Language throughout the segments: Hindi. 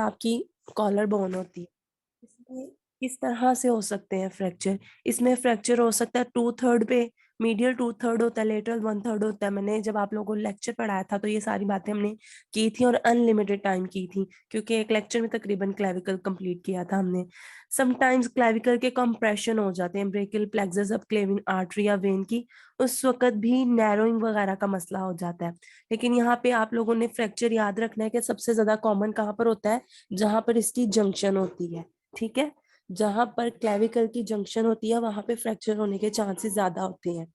आपकी कॉलर बोन होती है। इसमें किस तरह से हो सकते हैं फ्रैक्चर? इसमें फ्रैक्चर हो सकता है 2/3 पे, मीडियल 2/3 होता है, लेटरल 1/3 होता है। मैंने जब आप लोगों को लेक्चर पढ़ाया था तो ये सारी बातें हमने की थी और अनलिमिटेड टाइम की थी, क्योंकि एक लेक्चर में तकरीबन क्लेविकल कंप्लीट किया था हमने। समटाइम्स क्लेविकल के कंप्रेशन हो जाते हैं, ब्रेकियल प्लेक्सस ऑफ क्लेविन आर्टरी या वेन की, उस वक्त भी नैरोइंग वगैरह का मसला हो जाता है। लेकिन यहाँ पे आप लोगों ने फ्रैक्चर याद रखना है कि सबसे ज्यादा कॉमन कहाँ पर होता है? जहां पर इसकी जंक्शन होती है, ठीक है। जहां पर क्लेविकल की जंक्शन होती है वहां पे फ्रैक्चर होने के चांसेस ज्यादा होते हैं।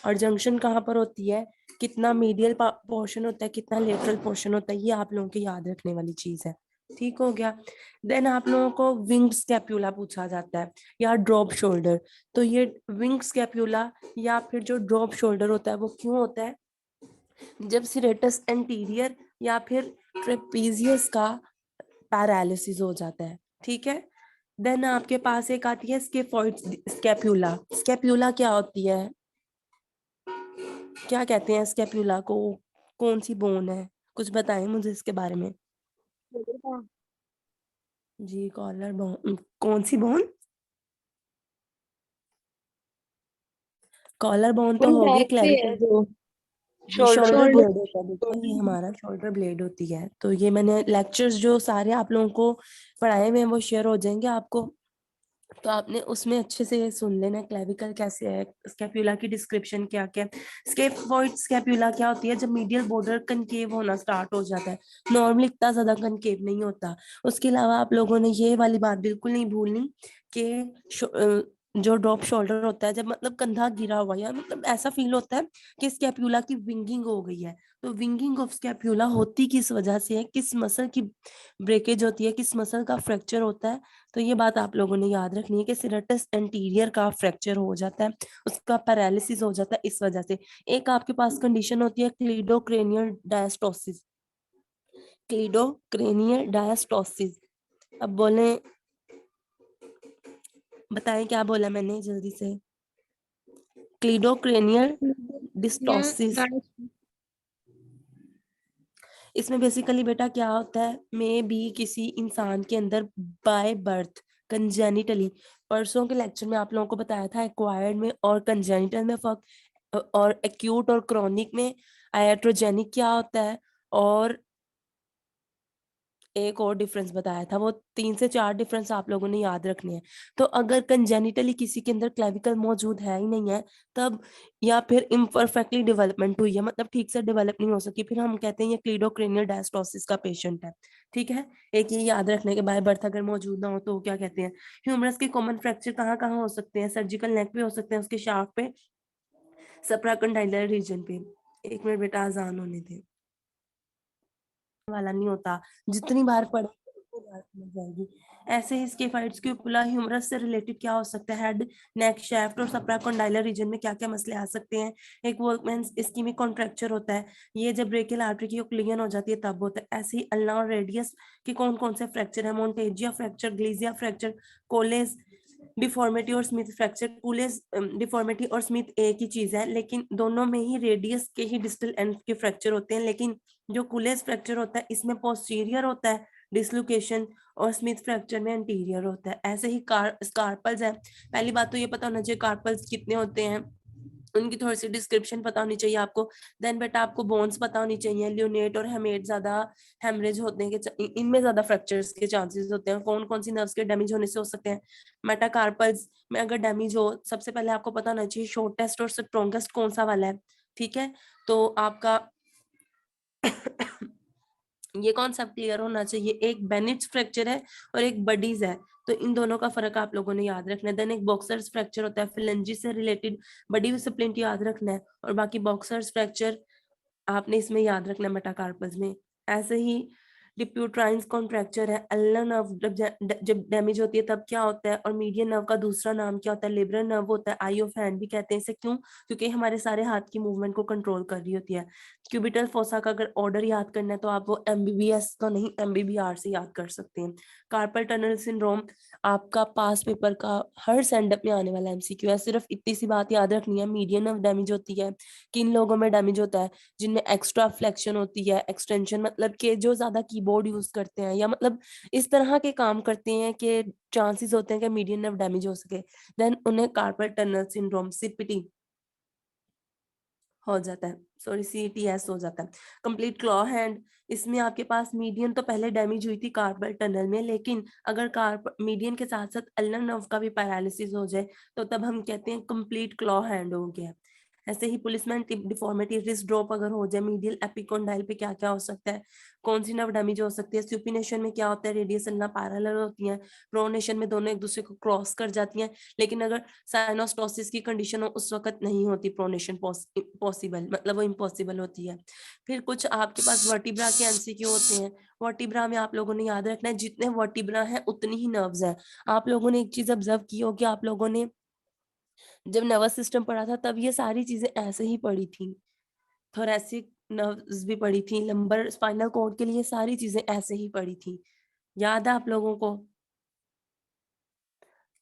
और जंक्शन कहाँ पर होती है, कितना मीडियल पोर्शन होता है, कितना लेटरल पोर्शन होता है, ये आप लोगों के याद रखने वाली चीज है। ठीक हो गया। देन आप लोगों को विंग स्कैप्यूला पूछा जाता है या ड्रॉप शोल्डर। तो ये विंग स्कैप्यूला या फिर जो ड्रॉप शोल्डर होता है वो क्यों होता है? जब सिरेटस एंटीरियर या फिर ट्रेपीजियस का पैरालिसिस हो जाता है, ठीक है। देन आपके पास एक आती है स्केफॉइड स्कैप्यूला। स्कैप्यूला क्या होती है, क्या कहते हैं स्कैप्यूला को? कौन सी बोन है? कुछ बताएं मुझे इसके बारे में। जी, कॉलर बोन। कौन सी बोन? कॉलर बोन तो बोन होगी बैक पे है क्लेविकल। जो ये शोल्डर शोल्डर। ब्लेड होता है, देखो ये हमारा शोल्डर ब्लेड होती है। तो ये मैंने लेक्चर्स जो सारे आप लोगों को पढ़ाए हुए हैं वो शेयर हो जाएंगे आपको, तो आपने उसमें अच्छे से सुन लेना क्लेविकल कैसे है, स्कैप्यूला की डिस्क्रिप्शन क्या क्या है। स्केफॉइड स्कैप्यूला क्या होती है? जब मीडियल बॉर्डर कनकेव होना स्टार्ट हो जाता है, नॉर्मली इतना ज्यादा कनकेव नहीं होता। उसके अलावा आप लोगों ने ये वाली बात बिल्कुल नहीं भूलनी कि जो ड्रॉप शोल्डर होता है, जब मतलब कंधा गिरा हुआ या मतलब ऐसा फील होता है कि स्कैप्यूला की विंगिंग हो गई है। तो विंगिंग ऑफ स्कैप्यूला होती किस वजह से है, किस मसल की ब्रेकेज होती है, किस मसल का फ्रैक्चर होता है? तो ये बात आप लोगों ने याद रखनी है कि सिरटस एंटीरियर का फ्रैक्चर हो जाता है, उसका पैरालिसिस हो जाता है इस वजह से। एक आपके पास कंडीशन होती है क्लीडोक्रेनियल डायस्टोसिस। क्लीडोक्रेनियल डायस्टोसिस। अब बोले, बताएं क्या बोला मैंने जल्दी से? क्लीडोक्रेनियल डिस्टोसिस। इसमें बेसिकली बेटा क्या होता है, मे बी किसी इंसान के अंदर बाय बर्थ कंजेनिटली, परसों के लेक्चर में आप लोगों को बताया था एक्वायर्ड में और कंजेनिटल में फर्क, और एक्यूट और क्रॉनिक में आयाट्रोजेनिक क्या होता है, और एक और डिफरेंस बताया था। वो 3 से 4 डिफरेंस आप लोगों ने याद रखने हैं। तो अगर कंजेनिटली किसी के अंदर क्लेविकल मौजूद है ही नहीं है तब, या फिर इम्परफेक्टली डेवलपमेंट हुई है, मतलब ठीक से डेवलप नहीं हो सकी, फिर हम कहते हैं ये क्लीडोक्रेनियल डायस्टोसिस का पेशेंट है। ठीक है, एक ये याद रखने के, बाय बर्थ अगर मौजूद ना हो तो क्या कहते हैं। ह्यूमरस के कॉमन फ्रैक्चर कहाँ कहाँ हो सकते हैं? सर्जिकल नेक पे हो सकते हैं, उसके शाफ्ट पे, सप्राकंडाइलर रीजन पे। एक मिनट बेटा, आजान होने दे वाला नहीं होता, जितनी बार पढ़े उतनी बार समझ जाएगी। ऐसे ही स्केफाइड्स की उपुला ह्यूमरस से रिलेटेड क्या हो सकता है? हेड, नेक, शाफ्ट और सप्राकॉन्डाइलर रीजन में क्या क्या मसले आ सकते हैं? एक वॉल्कमैन इस्कीमिक कॉन्ट्रैक्चर होता है, ये जब ब्रेकियल आर्टरी की ओक्लूजन हो जाती है तब होता है। ऐसे ही अल्ना और रेडियस के कौन कौन से फ्रैक्चर है? मोन्टेजिया फ्रैक्चर, ग्लीजिया फ्रैक्चर, कोलेज डिफॉर्मिटी और स्मिथ फ्रैक्चर। कूलेज डिफॉर्मिटी और स्मिथ एक ही चीज है, लेकिन दोनों में ही रेडियस के ही डिस्टल एंड के फ्रैक्चर होते हैं। लेकिन जो कुलेज फ्रैक्चर होता है इसमें पोस्टीरियर होता है डिसलोकेशन, और स्मिथ फ्रैक्चर में एंटीरियर होता है। ऐसे ही कार्पल्स है। पहली बात तो ये पता होना चाहिए कार्पल्स कितने होते हैं, उनकी थोड़ी सी डिस्क्रिप्शन पता होनी चाहिए आपको। देन बेटा आपको बोन्स पता होनी चाहिए। ल्यूनेट और हेमेट ज्यादा हेमरेज होते हैं कि इनमें ज्यादा फ्रैक्चर्स के चांसेस होते हैं। कौन कौन सी नर्व्स के डैमेज होने से हो सकते हैं? मेटाकार्पल्स में अगर डैमेज हो, सबसे पहले आपको पता होना चाहिए शॉर्टेस्ट और स्ट्रॉन्गेस्ट कौन सा वाला है। ठीक है, तो आपका ये कॉन्सेप्ट क्लियर होना चाहिए। एक बेनिट्स फ्रैक्चर है और एक बडीज है, तो इन दोनों का फर्क आप लोगों ने याद रखना है। देन एक बॉक्सर्स फ्रैक्चर होता है, फिलेंजी से रिलेटेड बडी स्प्लिंट याद रखना है, और बाकी बॉक्सर्स फ्रैक्चर आपने इसमें याद रखना है मेटाकार्पस में। ऐसे ही डिप्यूट्राइंस कॉन्ट्रैक्चर है, अल्ना नर्व जब डैमेज होती है तब क्या होता है, और मीडियन नर्व का दूसरा नाम क्या होता है? लिबरल नर्व होता है, आई ऑफ हैंड भी कहते हैं इसे। क्यों? क्योंकि हमारे सारे हाथ की मूवमेंट को कंट्रोल कर रही होती है। क्यूबिटल फोसा का अगर ऑर्डर याद करना है तो आप वो एमबीबीएस का नहीं एमबीबीआर से याद कर सकते हैं। कार्पल टनल सिंड्रोम आपका पास पेपर का हर सेंडअप में आने वाला एमसीक्यू है। सिर्फ इतनी सी बात याद रखनी है, मीडियन नर्व डैमेज होती है, किन लोगों में डैमेज होता है? जिनमें एक्स्ट्रा फ्लेक्शन होती है, एक्सटेंशन मतलब कि जो ज्यादा की कीबोर्ड यूज करते हैं, या मतलब इस तरह के काम करते हैं कि चांसेस होते हैं कि मीडियन नर्व डैमेज हो सके, देन उन्हें कार्पल टनल सिंड्रोम सीपीटी हो जाता है, सॉरी सीटीएस हो जाता है। कंप्लीट क्लॉ हैंड, इसमें आपके पास मीडियन तो पहले डैमेज हुई थी कार्पल टनल में, लेकिन अगर कार्प मीडियन के साथ साथ अल्नर नर्व का भी पैरालिसिस हो जाए तो तब हम कहते हैं कंप्लीट क्लॉ हैंड हो गया। ऐसे ही policeman tip deformity, wrist drop अगर हो जाए, मीडियल एपिकोंडाइल पे क्या क्या हो सकता है, कौन सी नर्व डैमेज हो सकती है, सुपिनेशन में क्या होता है, रेडियस अल्ना पैरेलल होती है, प्रोनेशन में दोनों एक दूसरे को क्रॉस कर जाती हैं, लेकिन अगर साइनोस्टोसिस की कंडीशन हो उस वक्त नहीं होती प्रोनेशन पॉसिबल, मतलब वो इम्पॉसिबल होती है। फिर कुछ आपके पास वर्टिब्रा के एमसीक्यू होते हैं। वर्टिब्रा में आप लोगों ने याद रखना है जितने वर्टिब्रा हैं उतनी ही नर्व्स हैं। आप लोगों ने एक चीज ऑब्जर्व की होगी, आप लोगों ने जब नर्वस सिस्टम पढ़ा था तब ये सारी चीजें ऐसे ही पढ़ी थी, थोरेसिक नर्व्स भी पढ़ी थी, लंबर स्पाइनल कॉर्ड के लिए सारी चीजें ऐसे ही पढ़ी थी। याद है आप लोगों को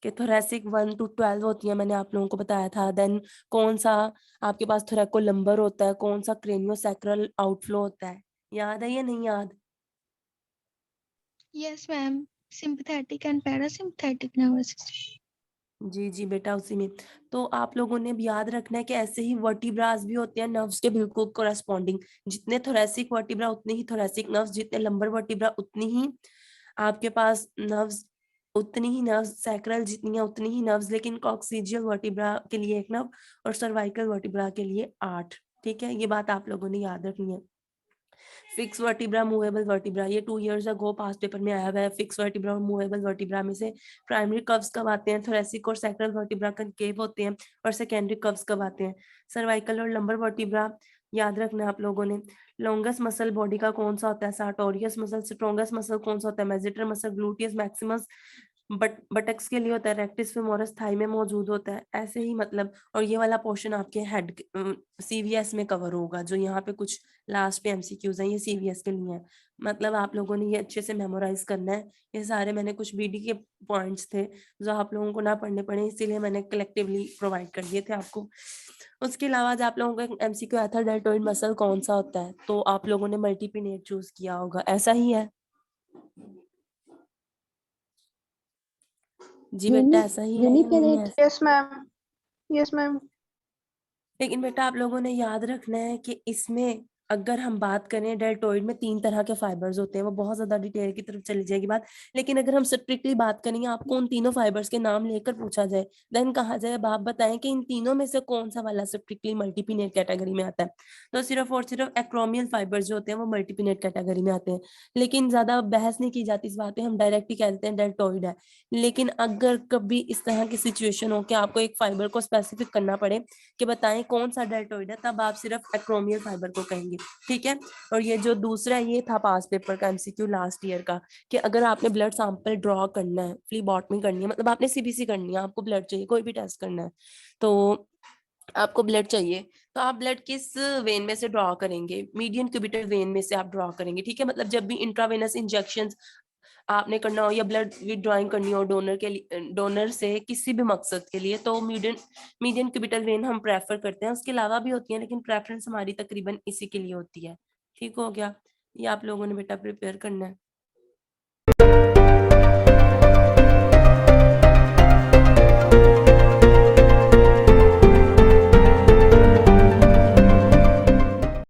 कि थोरेसिक 1 to 12 होती है, मैंने आप लोगों को बताया था। देन कौन सा आपके पास थोरैको लंबर होता है, कौन सा क्रेनियोसैक्रल आउटफ्लो होता है, याद है या नहीं याद? Yes, ma'am. Sympathetic and parasympathetic nervous system. जी जी बेटा, उसी में। तो आप लोगों ने भी याद रखना है कि ऐसे ही वर्टिब्रास भी होते हैं नर्व्स के बिल्कुल कोरेस्पॉन्डिंग, जितने थोरेसिक वर्टिब्रा उतने ही थोरेसिक नर्व्स, जितने लंबर वर्टिब्रा उतनी ही आपके पास नर्व्स, उतनी ही नर्व्स सैक्रल जितनी है उतनी ही नर्व्स, लेकिन कॉक्सिजियल वर्टिब्रा के लिए 1 नर्व और सर्वाइकल वर्टिब्रा के लिए 8। ठीक है, ये बात आप लोगों ने याद रखनी है। फिक्स वर्टिब्रा, मूवेबल वर्टिब्रा, ये 2 years अगो पास्ट पेपर में आया हुआ है। फिक्स वर्टिब्रा और मूवेबल वर्टिब्रा में से प्राइमरी कर्व्स कब आते हैं, थोरेसिक और सैक्रल वर्टिब्रा कनकेव होते हैं, और सेकेंडरी कर्व्स कब आते हैं, सर्वाइकल और लंबर वर्टिब्रा। याद रखना आप लोगों ने। लॉन्गेस्ट मसल बॉडी का कौन सा होता है, सार्टोरियस मसल। स्ट्रॉन्गेस्ट मसल कौन सा होता है, मेजिटर मसल, ग्लूटियस मैक्सिमस बटक्स के लिए होता है, रेक्टिस फेमोरस थाई में मौजूद होता है। ऐसे ही मतलब, और ये वाला पोर्शन आपके हेड सीवीएस में कवर होगा, जो यहाँ पे कुछ लास्ट पे एमसीक्यूज हैं, ये सीवीएस के लिए हैं। मतलब आप लोगों ने ये अच्छे से मेमोराइज करना है। ये सारे मैंने कुछ बीडी के पॉइंट्स थे जो आप लोगों को ना पढ़ने पड़े, इसीलिए मैंने कलेक्टिवली प्रोवाइड कर दिए थे आपको। उसके अलावा आज आप लोगों का एमसीक्यू आया था डेल्टोइड मसल कौन सा होता है, तो आप लोगों ने मल्टीपिनेट चूज किया होगा, ऐसा ही है जी बेटा, ऐसा ही है या नहीं है? Yes, ma'am. Yes, ma'am. लेकिन बेटा आप लोगों ने याद रखना है कि इसमें अगर हम बात करें, डेल्टोइड में 3 तरह के फाइबर्स होते हैं, वो बहुत ज्यादा डिटेल की तरफ चली जाएगी बात, लेकिन अगर हम स्ट्रिक्टली बात करेंगे, आपको उन तीनों फाइबर्स के नाम लेकर पूछा जाए, देन कहा जाए अब आप बताएं कि इन तीनों में से कौन सा वाला स्ट्रिक्टली मल्टीपिनेट कैटेगरी में आता है, तो सिर्फ और सिर्फ एक्रोमियल फाइबर्स जो होते हैं वो मल्टीपिनेट कैटेगरी में आते हैं। लेकिन ज्यादा बहस नहीं की जाती इस बात पे, हम डायरेक्ट ही कह देते हैं डेल्टोइड है। लेकिन अगर कभी इस तरह की सिचुएशन हो कि आपको एक फाइबर को स्पेसिफिक करना पड़े कि बताएं कौन सा डेल्टोइड है, तब आप सिर्फ एक्रोमियल फाइबर को कहेंगे। ठीक है, और ये जो दूसरा ये था पास पेपर का एमसीक्यू लास्ट ईयर का, कि अगर आपने ब्लड सैंपल ड्रॉ करना है, फ्लीबॉटमी करनी है, मतलब आपने सीबीसी करनी है, आपको ब्लड चाहिए, कोई भी टेस्ट करना है, तो आपको ब्लड चाहिए, तो आप ब्लड किस वेन में से ड्रॉ करेंगे, मीडियन क्यूबिटल वेन में से आप ड्रॉ करेंगे। ठीक है, मतलब जब भी इंट्रावेनस इंजेक्शन आपने करना हो या ब्लड विड्रॉइंग करनी हो डोनर के लिए, डोनर से किसी भी मकसद के लिए, तो मीडियन मीडियन क्यूबिटल वेन हम प्रेफर करते हैं। उसके अलावा भी होती है, लेकिन प्रेफरेंस हमारी तकरीबन इसी के लिए होती है। ठीक हो गया, ये आप लोगों ने बेटा प्रिपेयर करना है।